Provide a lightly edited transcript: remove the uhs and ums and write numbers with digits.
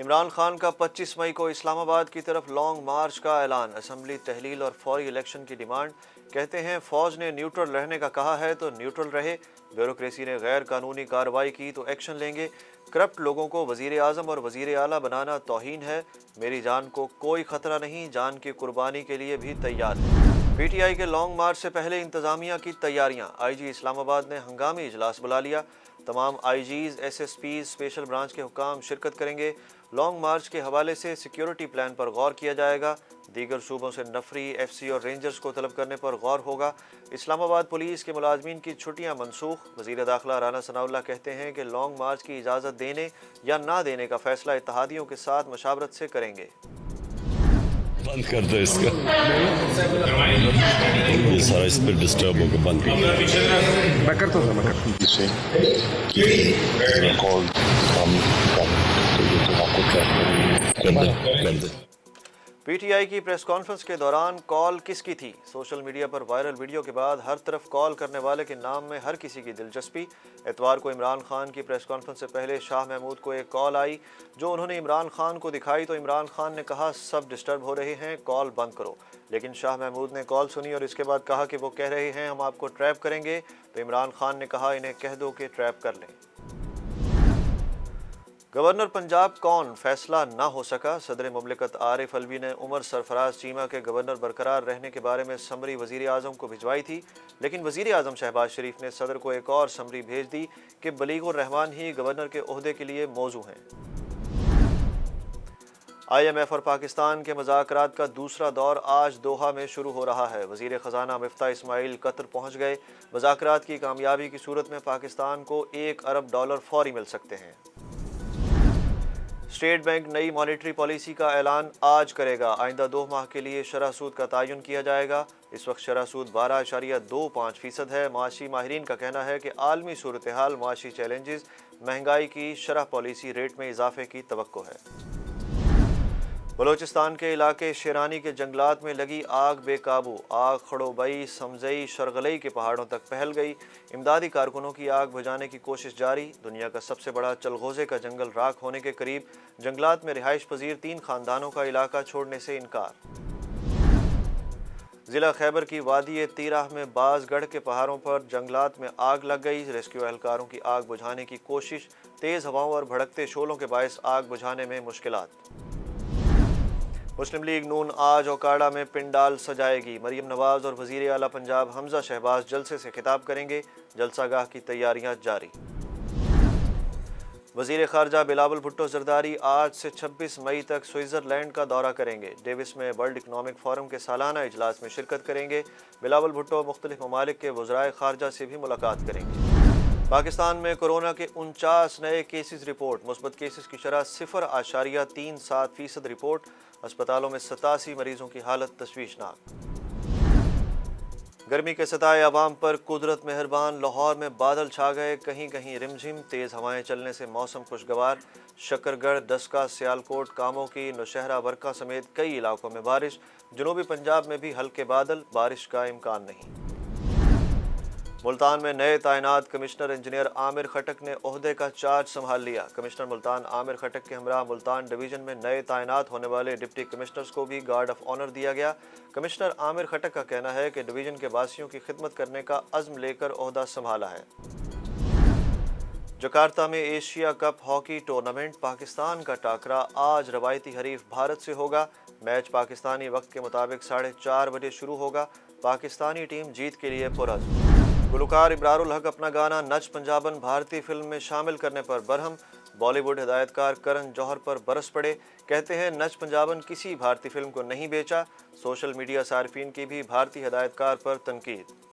इमरान खान का 25 मई को इस्लामाबाद की तरफ लॉन्ग मार्च का ऐलान। असम्बली तहलील और फौरी इलेक्शन की डिमांड। कहते हैं फौज ने न्यूट्रल रहने का कहा है तो न्यूट्रल रहे। ब्यूरोक्रेसी ने गैर कानूनी कार्रवाई की तो एक्शन लेंगे। करप्ट लोगों को वजीर आजम और वजीर आला बनाना तौहीन है। मेरी जान को कोई खतरा नहीं, जान की कुर्बानी के लिए भी तैयार है। पीटीआई के लॉन्ग मार्च से पहले इंतजामिया की तैयारियां। आईजी इस्लामाबाद ने हंगामी इजलास बुला लिया। तमाम आईजीज, एसएसपीज, स्पेशल ब्रांच के हुकाम शिरकत करेंगे। लॉन्ग मार्च के हवाले से सिक्योरिटी प्लान पर गौर किया जाएगा। दीगर सूबों से नफरी, एफसी और रेंजर्स को तलब करने पर गौर होगा। इस्लामाबाद पुलिस के मुलाजमीन की छुट्टियां मनसूख। वजीर दाखिला राना सनाउल्लाह कहते हैं कि लॉन्ग मार्च की इजाज़त देने या ना देने का फैसला इत्तेहादियों के साथ मशावरत से करेंगे। बंद कर दो इसका, ये सारा इस पर डिस्टर्ब होकर बंद कर दो। मैं करता हूँ, मैं करता हूँ। कर दे। पीटीआई की प्रेस कॉन्फ्रेंस के दौरान कॉल किसकी थी? सोशल मीडिया पर वायरल वीडियो के बाद हर तरफ कॉल करने वाले के नाम में हर किसी की दिलचस्पी। इतवार को इमरान खान की प्रेस कॉन्फ्रेंस से पहले शाह महमूद को एक कॉल आई जो उन्होंने इमरान खान को दिखाई तो इमरान खान ने कहा सब डिस्टर्ब हो रहे हैं, कॉल बंद करो। लेकिन शाह महमूद ने कॉल सुनी और इसके बाद कहा कि वो कह रहे हैं हम आपको ट्रैप करेंगे, तो इमरान खान ने कहा इन्हें कह दो कि ट्रैप कर लें। गवर्नर पंजाब कौन, फैसला ना हो सका। सदर मुमलिकत आरिफ अलवी ने उमर सरफराज चीमा के गवर्नर बरकरार रहने के बारे में समरी वजीर आजम को भिजवाई थी, लेकिन वजीर आजम शहबाज शरीफ ने सदर को एक और समरी भेज दी कि बलीगुर रहमान ही गवर्नर के ओहदे के लिए मौजू हैं। IMF और पाकिस्तान के मुज़ाकरात का दूसरा दौर आज दोहा में शुरू हो रहा है। वजीर ख़जाना मिफ्ता इस्माइल कतर पहुँच गए। मुज़ाकरात की कामयाबी की सूरत में पाकिस्तान को $1 अरब फौरी मिल सकते हैं। स्टेट बैंक नई मॉनेटरी पॉलिसी का ऐलान आज करेगा। आइंदा 2 माह के लिए शरह सूद का तयन किया जाएगा। इस वक्त शरह सूद 12.25% है। माशी माहिरीन का कहना है कि आलमी सूरत हाल, माशी चैलेंजेस, महंगाई की शरह पॉलिसी रेट में इजाफे की तवक्को है। बलोचिस्तान के इलाके शेरानी के जंगलात में लगी आग बेकाबू। आग खड़ोबई, समजई, शरगलई के पहाड़ों तक फैल गई। इमदादी कारकुनों की आग बुझाने की कोशिश जारी। दुनिया का सबसे बड़ा चलगोजे का जंगल राख होने के करीब। जंगलात में रिहाइश पजीर 3 खानदानों का इलाका छोड़ने से इनकार। जिला खैबर की वादी तीराह में बाजगढ़ के पहाड़ों पर जंगलात में आग लग गई। रेस्क्यू एहलकारों की आग बुझाने की कोशिश। तेज़ हवाओं और भड़कते शोलों के बायस आग बुझाने में मुश्किलात। मुस्लिम लीग नून आज ओकाड़ा में पिंडाल सजाएगी। मरीम नवाज और वजीर आला पंजाब हमजा शहबाज जलसे से खिताब करेंगे। जलसागाह की तैयारियां जारी। वजीर खारजा बिलावल भुट्टो जरदारी आज से 26 मई तक स्विट्ज़रलैंड का दौरा करेंगे। डेविस में वर्ल्ड इकनॉमिक फोरम के सालाना इजलास में शिरकत करेंगे। बिलावल भुट्टो मुख्तलिफ ममालिक के वज़राए खारजा से भी मुलाकात करेंगे। पाकिस्तान में कोरोना के 49 नए केसेस रिपोर्ट। मुस्बत केसेस की शरह 0.37% रिपोर्ट। अस्पतालों में 87 मरीजों की हालत तशवीशनाक। गर्मी के सताए अवाम पर कुदरत मेहरबान। लाहौर में बादल छा गए, कहीं कहीं रिमझिम। तेज़ हवाएं चलने से मौसम खुशगवार। शकरगढ़, दस्का, सियालकोट, कामोकी, नौशहरा, वर्का समेत कई इलाकों में बारिश। जनूबी पंजाब में भी हल्के बादल, बारिश का इम्कान नहीं। मुल्तान में नए तैनात कमिश्नर इंजीनियर आमिर खटक ने ओहदे का चार्ज संभाल लिया। कमिश्नर मुल्तान आमिर खटक के हमरा मुल्तान डिवीज़न में नए तैनात होने वाले डिप्टी कमिश्नर्स को भी गार्ड ऑफ ऑनर दिया गया। कमिश्नर आमिर खटक का कहना है कि डिवीज़न के वासियों की खिदमत करने का अज़्म लेकर ओहदा संभाला है। जकार्ता में Asia cup hockey tournament. Pakistan का टाकरा आज रवायती हरीफ भारत से होगा। मैच पाकिस्तानी वक्त के मुताबिक 4:30 बजे शुरू होगा। पाकिस्तानी टीम जीत के लिए पुरअज़्म। गुलकार इब्रारुल हक अपना गाना नच पंजाबन भारतीय फिल्म में शामिल करने पर बरहम। बॉलीवुड हिदायतकार करण जौहर पर बरस पड़े। कहते हैं नच पंजाबन किसी भारतीय फिल्म को नहीं बेचा। सोशल मीडिया सार्फिन की भी भारतीय हिदायतकार पर तनकीद।